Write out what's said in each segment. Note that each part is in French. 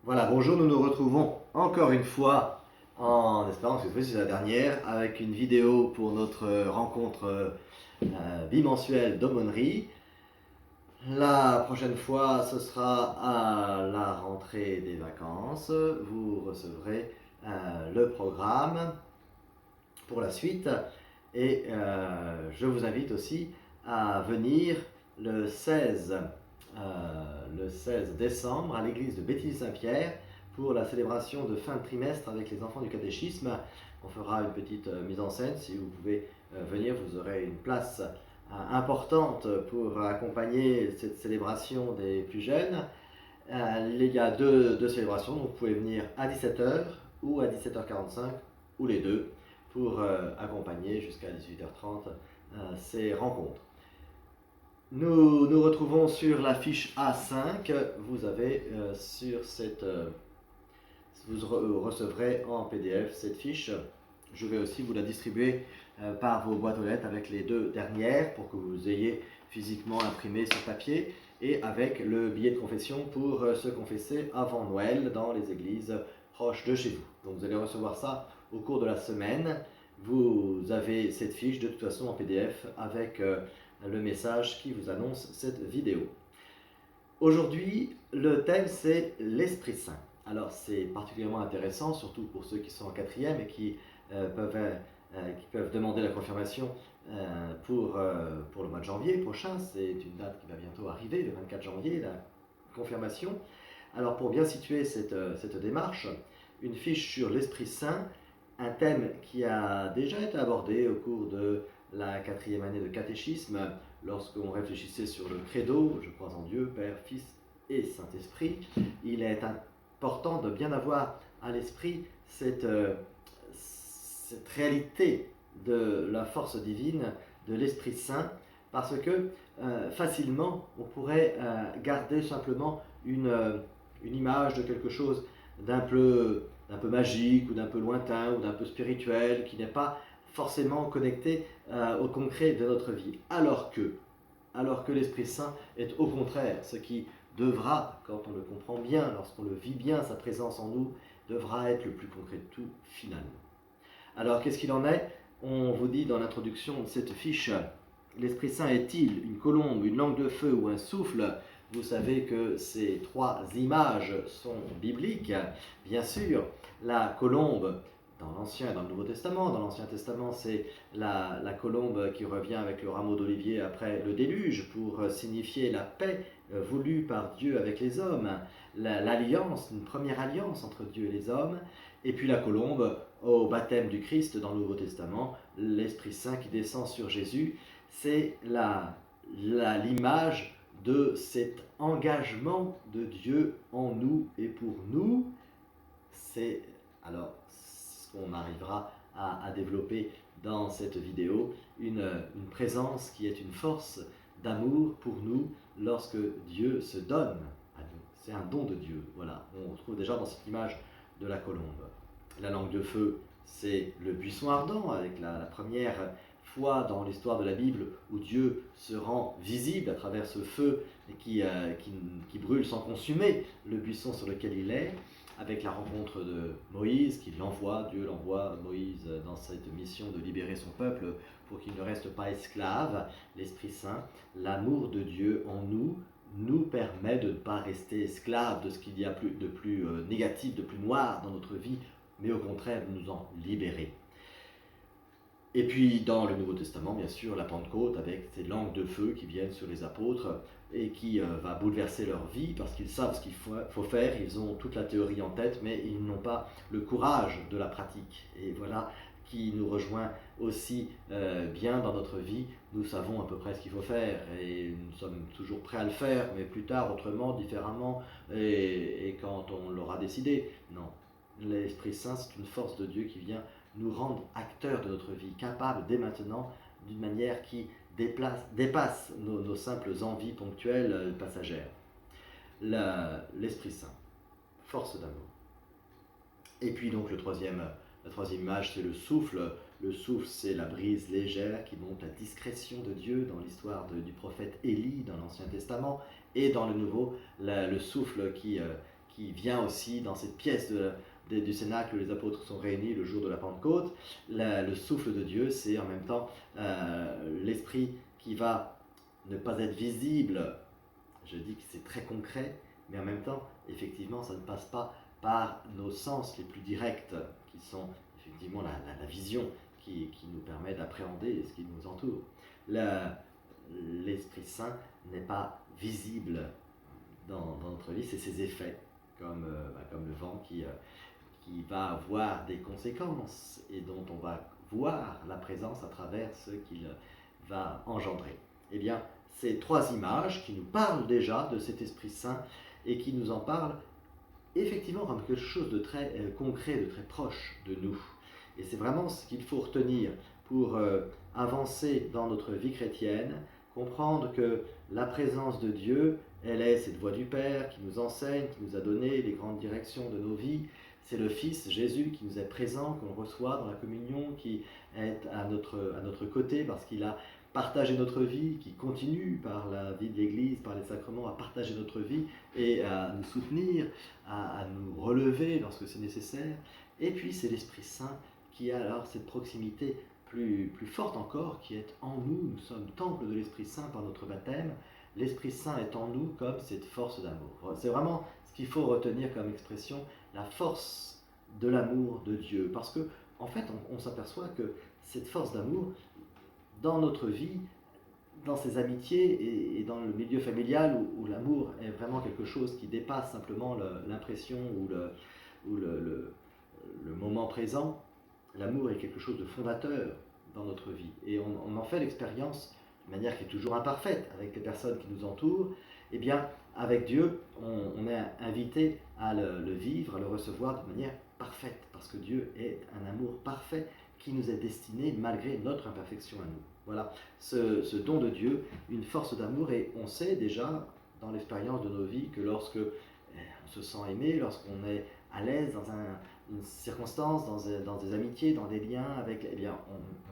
Voilà, bonjour, nous nous retrouvons encore une fois, en espérant que cette fois-ci c'est la dernière, avec une vidéo pour notre rencontre bimensuelle d'aumônerie. La prochaine fois, ce sera à la rentrée des vacances. Vous recevrez le programme pour la suite. Et je vous invite aussi à venir le 16 décembre à l'église de Béthily-Saint-Pierre pour la célébration de fin de trimestre avec les enfants du catéchisme. On fera une petite mise en scène. Si vous pouvez venir, vous aurez une place importante pour accompagner cette célébration des plus jeunes. Il y a deux célébrations, donc vous pouvez venir à 17h ou à 17h45 ou les deux pour accompagner jusqu'à 18h30 ces rencontres. Nous nous retrouvons sur la fiche A5. Vous avez vous recevrez en PDF cette fiche. Je vais aussi vous la distribuer par vos boîtes aux lettres avec les deux dernières pour que vous ayez physiquement imprimé sur papier et avec le billet de confession pour se confesser avant Noël dans les églises proches de chez vous. Donc vous allez recevoir ça au cours de la semaine. Vous avez cette fiche de toute façon en PDF avec le message qui vous annonce cette vidéo. Aujourd'hui, le thème c'est l'Esprit Saint. Alors c'est particulièrement intéressant, surtout pour ceux qui sont en quatrième et qui peuvent demander la confirmation pour le mois de janvier prochain. C'est une date qui va bientôt arriver, le 24 janvier, la confirmation. Alors pour bien situer cette démarche, une fiche sur l'Esprit Saint, un thème qui a déjà été abordé au cours de la quatrième année de catéchisme, lorsqu'on réfléchissait sur le credo, je crois en Dieu, Père, Fils et Saint-Esprit. Il est important de bien avoir à l'esprit cette réalité de la force divine, de l'Esprit Saint, parce que facilement on pourrait garder simplement une image de quelque chose d'un peu magique ou d'un peu lointain ou d'un peu spirituel qui n'est pas forcément connecté au concret de notre vie. Alors que l'Esprit Saint est au contraire ce qui devra, quand on le comprend bien, lorsqu'on le vit bien, sa présence en nous, devra être le plus concret de tout finalement. Alors qu'est-ce qu'il en est? On vous dit dans l'introduction de cette fiche, l'Esprit Saint est-il une colombe, une langue de feu ou un souffle? Vous savez que ces trois images sont bibliques. Bien sûr, la colombe, dans l'Ancien et dans le Nouveau Testament. Dans l'Ancien Testament, c'est la colombe qui revient avec le rameau d'olivier après le déluge pour signifier la paix voulue par Dieu avec les hommes, l'alliance, une première alliance entre Dieu et les hommes. Et puis la colombe au baptême du Christ dans le Nouveau Testament, l'Esprit Saint qui descend sur Jésus, c'est l'image de cet engagement de Dieu en nous et pour nous. C'est alors ce qu'on arrivera à développer dans cette vidéo, une présence qui est une force d'amour pour nous lorsque Dieu se donne à nous. C'est un don de Dieu. Voilà, on retrouve déjà dans cette image de la colombe. La langue de feu, c'est le buisson ardent, avec la première fois dans l'histoire de la Bible où Dieu se rend visible à travers ce feu qui brûle sans consumer le buisson sur lequel il est, avec la rencontre de Moïse, Dieu l'envoie Moïse dans cette mission de libérer son peuple pour qu'il ne reste pas esclave. L'Esprit Saint, l'amour de Dieu en nous permet de ne pas rester esclave de ce qu'il y a de plus négatif, de plus noir dans notre vie, mais au contraire de nous en libérer. Et puis dans le Nouveau Testament, bien sûr, la Pentecôte avec ces langues de feu qui viennent sur les apôtres et qui va bouleverser leur vie parce qu'ils savent ce qu'il faut faire, ils ont toute la théorie en tête, mais ils n'ont pas le courage de la pratique. Et voilà qui nous rejoint aussi bien dans notre vie. Nous savons à peu près ce qu'il faut faire et nous sommes toujours prêts à le faire, mais plus tard, autrement, différemment, et quand on l'aura décidé. Non, l'Esprit Saint, c'est une force de Dieu qui vient nous rendre acteurs de notre vie, capables dès maintenant, d'une manière qui dépasse nos simples envies ponctuelles passagères. L'Esprit Saint, force d'amour. Et puis donc la troisième image, c'est le souffle. Le souffle, c'est la brise légère qui monte à discrétion de Dieu dans l'histoire du prophète Élie dans l'Ancien Testament et dans le Nouveau, le souffle qui qui vient aussi dans cette pièce du Cénacle où les apôtres sont réunis le jour de la Pentecôte. Le souffle de Dieu, c'est en même temps l'Esprit qui va ne pas être visible. Je dis que c'est très concret, mais en même temps, effectivement, ça ne passe pas par nos sens les plus directs, qui sont effectivement la vision qui nous permet d'appréhender ce qui nous entoure. L'Esprit Saint n'est pas visible dans notre vie, c'est ses effets, comme le vent qui va avoir des conséquences et dont on va voir la présence à travers ce qu'il va engendrer. Eh bien, ces trois images qui nous parlent déjà de cet Esprit Saint et qui nous en parlent effectivement comme quelque chose de très concret, de très proche de nous. Et c'est vraiment ce qu'il faut retenir pour avancer dans notre vie chrétienne, comprendre que la présence de Dieu, elle est cette voix du Père qui nous enseigne, qui nous a donné les grandes directions de nos vies. C'est le Fils Jésus qui nous est présent, qu'on reçoit dans la communion, qui est à notre côté parce qu'il a partagé notre vie, qui continue par la vie de l'Église, par les sacrements, à partager notre vie et à nous soutenir, à nous relever lorsque c'est nécessaire. Et puis c'est l'Esprit Saint qui a alors cette proximité plus forte encore, qui est en nous. Nous sommes temple de l'Esprit Saint par notre baptême. L'Esprit Saint est en nous comme cette force d'amour. C'est vraiment ce qu'il faut retenir comme expression, la force de l'amour de Dieu. Parce que, en fait, on s'aperçoit que cette force d'amour, dans notre vie, dans ses amitiés et dans le milieu familial où l'amour est vraiment quelque chose qui dépasse simplement l'impression ou le moment présent, l'amour est quelque chose de fondateur dans notre vie. Et on en fait l'expérience de manière qui est toujours imparfaite avec les personnes qui nous entourent. Eh bien, avec Dieu, on est invité à le vivre, à le recevoir de manière parfaite, parce que Dieu est un amour parfait qui nous est destiné malgré notre imperfection à nous. Voilà, ce don de Dieu, une force d'amour, et on sait déjà dans l'expérience de nos vies que lorsque on se sent aimé, lorsqu'on est à l'aise dans une circonstance, dans des amitiés, dans des liens avec, eh bien,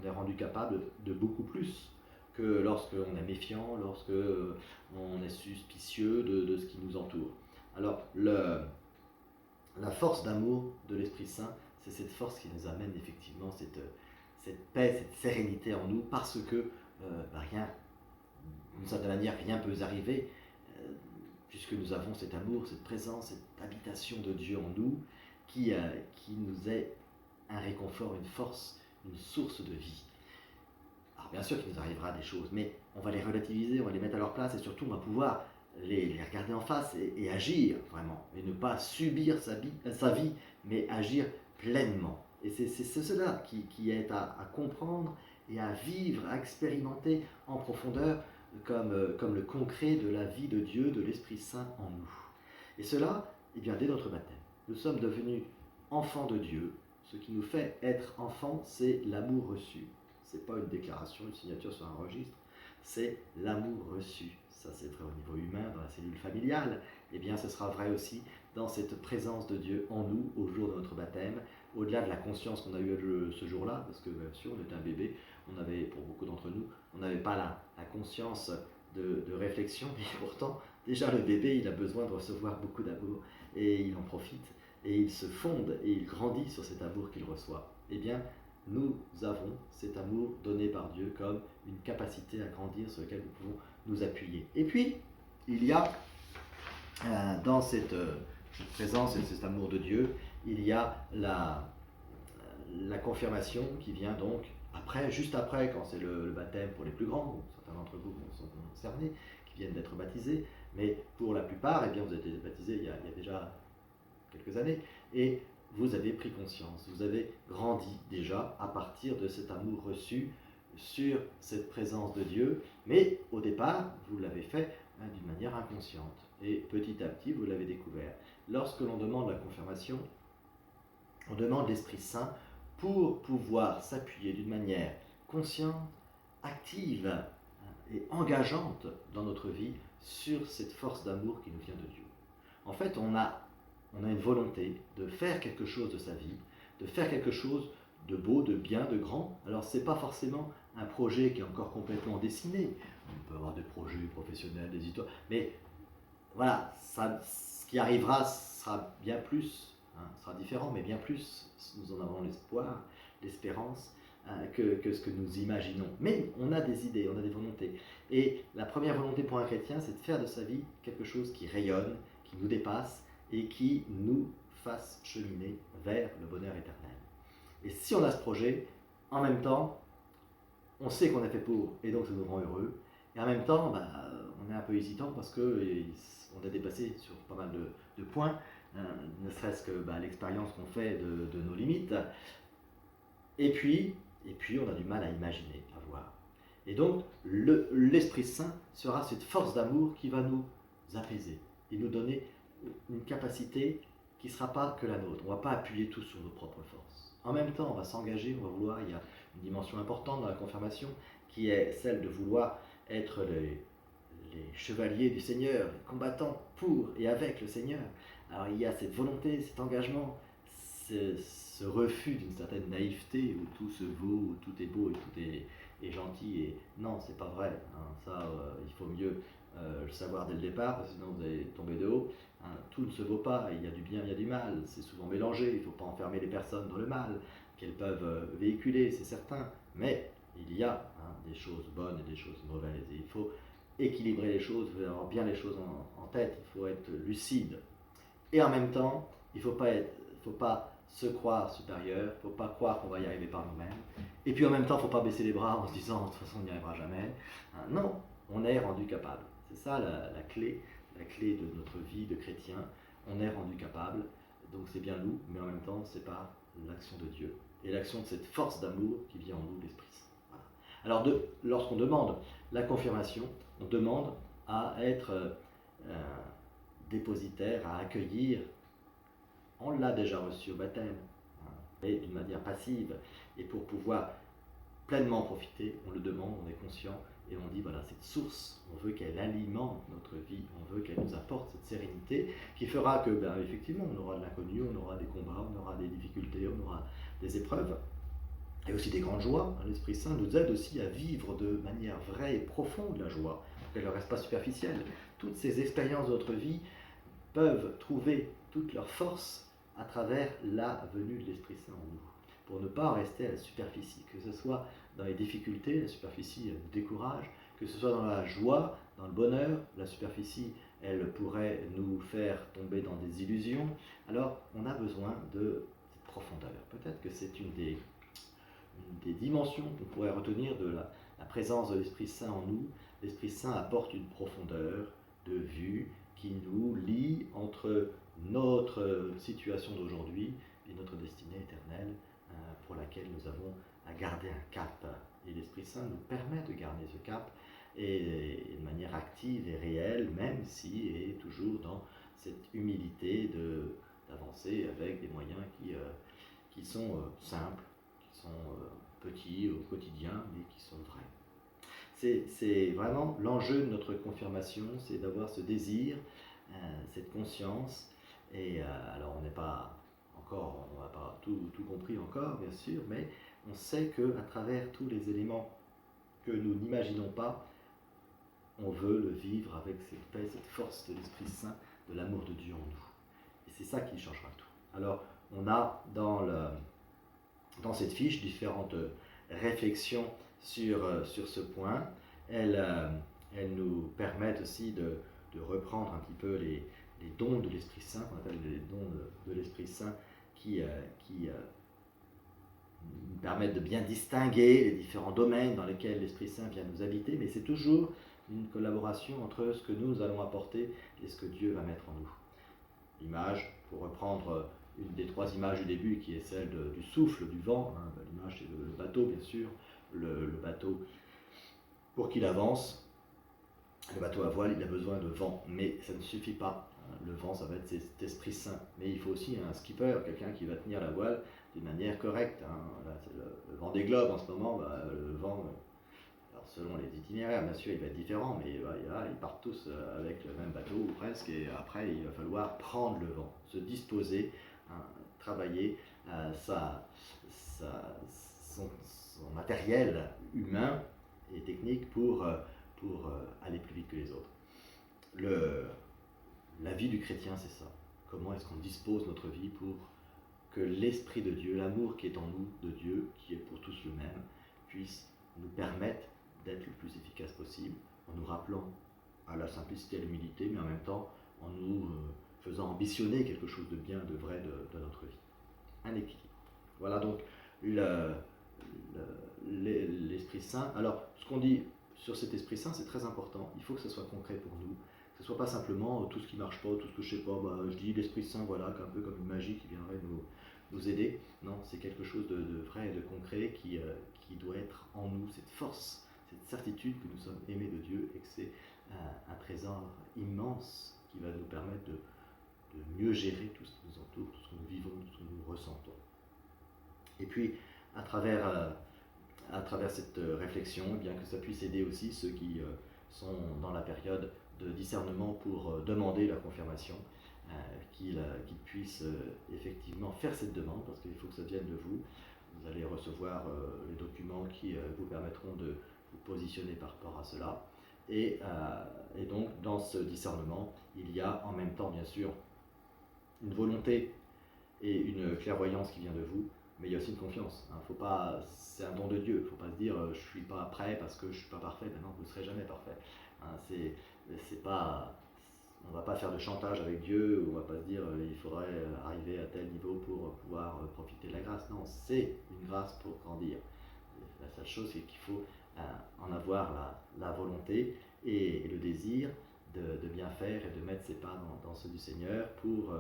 on est rendu capable de beaucoup plus que lorsqu'on est méfiant, lorsque on est suspicieux de ce qui nous entoure. Alors, la force d'amour de l'Esprit Saint, c'est cette force qui nous amène effectivement cette paix, cette sérénité en nous, parce que rien, d'une certaine manière, rien ne peut arriver, puisque nous avons cet amour, cette présence, cette habitation de Dieu en nous, qui nous est un réconfort, une force, une source de vie. Alors bien sûr qu'il nous arrivera des choses, mais on va les relativiser, on va les mettre à leur place, et surtout on va pouvoir les regarder en face et agir vraiment, et ne pas subir sa vie, mais agir pleinement. Et c'est cela qui est à comprendre et à vivre, à expérimenter en profondeur comme le concret de la vie de Dieu, de l'Esprit Saint en nous. Et cela, eh bien, dès notre baptême. Nous sommes devenus enfants de Dieu. Ce qui nous fait être enfants, c'est l'amour reçu. Ce n'est pas une déclaration, une signature sur un registre, c'est l'amour reçu. Ça, c'est vrai au niveau humain, dans la cellule familiale. Eh bien, ce sera vrai aussi dans cette présence de Dieu en nous au jour de notre baptême, au-delà de la conscience qu'on a eue ce jour-là, parce que bien sûr, on était un bébé, on avait, pour beaucoup d'entre nous, on n'avait pas la conscience de réflexion, mais pourtant, déjà le bébé, il a besoin de recevoir beaucoup d'amour, et il en profite, et il se fonde, et il grandit sur cet amour qu'il reçoit. Eh bien, nous avons cet amour donné par Dieu comme une capacité à grandir sur laquelle nous pouvons nous appuyer. Et puis, il y a dans cette présence et cet amour de Dieu, il y a la confirmation qui vient donc après, juste après, quand c'est le baptême pour les plus grands. Certains d'entre vous sont concernés, qui viennent d'être baptisés, mais pour la plupart, eh bien, vous avez été baptisés il y a déjà quelques années, et vous avez pris conscience, vous avez grandi déjà à partir de cet amour reçu sur cette présence de Dieu, mais au départ, vous l'avez fait d'une manière inconsciente, et petit à petit, vous l'avez découvert. Lorsque l'on demande la confirmation, on demande l'Esprit Saint pour pouvoir s'appuyer d'une manière consciente, active et engageante dans notre vie sur cette force d'amour qui nous vient de Dieu. En fait, on a une volonté de faire quelque chose de sa vie, de faire quelque chose de beau, de bien, de grand. Alors, ce n'est pas forcément un projet qui est encore complètement dessiné. On peut avoir des projets professionnels, des histoires, mais voilà, ce qui arrivera sera bien plus, sera différent, mais bien plus, nous en avons l'espoir, l'espérance, que ce que nous imaginons. Mais on a des idées, on a des volontés. Et la première volonté pour un chrétien, c'est de faire de sa vie quelque chose qui rayonne, qui nous dépasse et qui nous fasse cheminer vers le bonheur éternel. Et si on a ce projet, en même temps, on sait qu'on est fait pour, et donc ça nous rend heureux. Et en même temps, on est un peu hésitant parce qu'on a dépassé sur pas mal de points, ne serait-ce que l'expérience qu'on fait de nos limites. Et puis, on a du mal à imaginer, à voir. Et donc, l'Esprit Saint sera cette force d'amour qui va nous apaiser et nous donner une capacité qui ne sera pas que la nôtre. On ne va pas appuyer tout sur nos propres forces. En même temps, on va s'engager, on va vouloir, il y a une dimension importante dans la confirmation qui est celle de vouloir être les chevaliers du Seigneur, les combattants pour et avec le Seigneur. Alors il y a cette volonté, cet engagement, ce refus d'une certaine naïveté où tout se vaut, où tout est beau et tout est gentil. Et non, c'est pas vrai. Ça, il faut mieux le savoir dès le départ, parce que sinon vous allez tomber de haut. Tout ne se vaut pas, il y a du bien, il y a du mal, c'est souvent mélangé, il ne faut pas enfermer les personnes dans le mal qu'elles peuvent véhiculer, c'est certain, mais il y a des choses bonnes et des choses mauvaises, et il faut équilibrer les choses, il faut avoir bien les choses en tête, il faut être lucide. Et en même temps, il ne faut pas se croire supérieur, il ne faut pas croire qu'on va y arriver par nous-mêmes, et puis en même temps, il ne faut pas baisser les bras en se disant de toute façon on n'y arrivera jamais. Non, on est rendu capable, c'est ça la clé de notre vie de chrétien, on est rendu capable, donc c'est bien nous, mais en même temps c'est par l'action de Dieu, et l'action de cette force d'amour qui vient en nous, l'Esprit Saint. Voilà. Alors lorsqu'on demande la confirmation, on demande à être dépositaire, à accueillir, on l'a déjà reçu au baptême, mais d'une manière passive, et pour pouvoir pleinement profiter, on le demande, on est conscient, et on dit voilà, cette source, on veut qu'elle alimente notre vie, on veut qu'elle nous apporte cette sérénité qui fera que, effectivement, on aura de l'inconnu, on aura des combats, on aura des difficultés, on aura des épreuves, et aussi des grandes joies. L'Esprit Saint nous aide aussi à vivre de manière vraie et profonde la joie, pour qu'elle ne reste pas superficielle. Toutes ces expériences de notre vie peuvent trouver toute leur force à travers la venue de l'Esprit Saint en nous, pour ne pas en rester à la superficie, que ce soit dans les difficultés, la superficie nous décourage, que ce soit dans la joie, dans le bonheur, la superficie, elle pourrait nous faire tomber dans des illusions. Alors, on a besoin de cette profondeur. Peut-être que c'est une des dimensions qu'on pourrait retenir de la présence de l'Esprit Saint en nous. L'Esprit Saint apporte une profondeur de vue qui nous lie entre notre situation d'aujourd'hui et notre destinée éternelle, pour laquelle nous avons à garder un cap. Et l'Esprit Saint nous permet de garder ce cap, et de manière active et réelle, même si, et toujours dans cette humilité d'avancer avec des moyens qui sont simples, qui sont petits au quotidien, mais qui sont vrais. C'est vraiment l'enjeu de notre confirmation, c'est d'avoir ce désir, cette conscience, et alors on n'est pas encore, on n'a pas tout compris encore, bien sûr, mais on sait qu'à travers tous les éléments que nous n'imaginons pas, on veut le vivre avec cette paix, cette force de l'Esprit Saint, de l'amour de Dieu en nous. Et c'est ça qui changera tout. Alors, on a dans cette fiche différentes réflexions sur ce point. Elles nous permettent aussi de reprendre un petit peu les dons de l'Esprit Saint, qu'on appelle les dons de l'Esprit Saint, qui nous permettent de bien distinguer les différents domaines dans lesquels l'Esprit Saint vient nous habiter, mais c'est toujours une collaboration entre ce que nous allons apporter et ce que Dieu va mettre en nous. L'image, pour reprendre une des trois images du début, qui est celle du souffle, du vent, l'image c'est le bateau bien sûr, le bateau, pour qu'il avance, le bateau à voile, il a besoin de vent, mais ça ne suffit pas. Le vent, ça va être cet Esprit Saint, mais il faut aussi un skipper, quelqu'un qui va tenir la voile d'une manière correcte. Là, c'est le vent des globes en ce moment, le vent, alors selon les itinéraires, bien sûr, il va être différent, mais ils partent tous avec le même bateau, ou presque, et après, il va falloir prendre le vent, se disposer, travailler son matériel humain et technique pour aller plus vite que les autres. La vie du chrétien, c'est ça. comment est-ce qu'on dispose notre vie pour que l'Esprit de Dieu, l'amour qui est en nous de Dieu, qui est pour tous le même, puisse nous permettre d'être le plus efficace possible, en nous rappelant à la simplicité et à l'humilité, mais en même temps en nous faisant ambitionner quelque chose de bien, de vrai de notre vie. Un équilibre. Voilà donc l'Esprit Saint. Alors, ce qu'on dit sur cet Esprit Saint, c'est très important. Il faut que ce soit concret pour nous. Que ce ne soit pas simplement tout ce qui ne marche pas, tout ce que je ne sais pas, je dis l'Esprit Saint, voilà, un peu comme une magie qui viendrait nous aider. Non, c'est quelque chose de vrai et de concret qui doit être en nous, cette force, cette certitude que nous sommes aimés de Dieu et que c'est un trésor immense qui va nous permettre de mieux gérer tout ce qui nous entoure, tout ce que nous vivons, tout ce que nous ressentons. Et puis, à travers cette réflexion, eh bien que ça puisse aider aussi ceux qui sont dans la période de discernement pour demander la confirmation, qu'ils puissent effectivement faire cette demande, parce qu'il faut que ça vienne de vous. Vous allez recevoir les documents qui vous permettront de vous positionner par rapport à cela. Et donc, dans ce discernement, il y a en même temps, bien sûr, une volonté et une clairvoyance qui vient de vous, mais il y a aussi une confiance. Faut pas, c'est un don de Dieu. Il ne faut pas se dire je ne suis pas prêt parce que je ne suis pas parfait. Ben non, vous ne serez jamais parfait. C'est pas, on ne va pas faire de chantage avec Dieu, on ne va pas se dire il faudrait arriver à tel niveau pour pouvoir profiter de la grâce. Non, c'est une grâce pour grandir. La seule chose, c'est qu'il faut en avoir la volonté et le désir de bien faire et de mettre ses pas dans ceux du Seigneur pour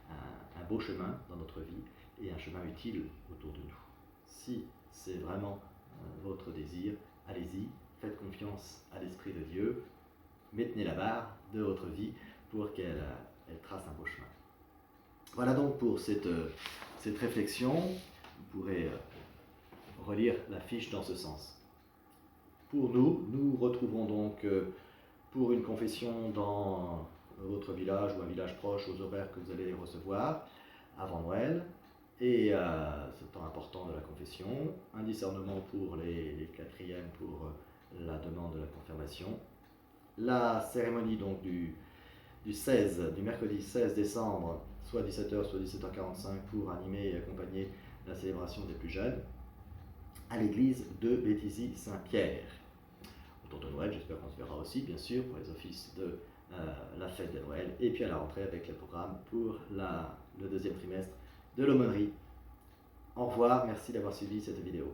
un beau chemin dans notre vie et un chemin utile autour de nous. Si c'est vraiment votre désir, allez-y, faites confiance à l'Esprit de Dieu, maintenez la barre de votre vie pour qu'elle trace un beau chemin. Voilà donc pour cette réflexion. Vous pourrez relire la fiche dans ce sens. Pour nous retrouverons donc pour une confession dans votre village ou un village proche aux horaires que vous allez recevoir avant Noël. Et ce temps important de la confession, un discernement pour les quatrièmes pour la demande de la confirmation, la cérémonie donc du mercredi 16 décembre, soit 17h, soit 17h45 pour animer et accompagner la célébration des plus jeunes, à l'église de Béthisy-Saint-Pierre. Autour de Noël, j'espère qu'on se verra aussi, bien sûr, pour les offices de la fête de Noël, et puis à la rentrée avec le programme pour le deuxième trimestre de l'aumônerie. Au revoir, merci d'avoir suivi cette vidéo.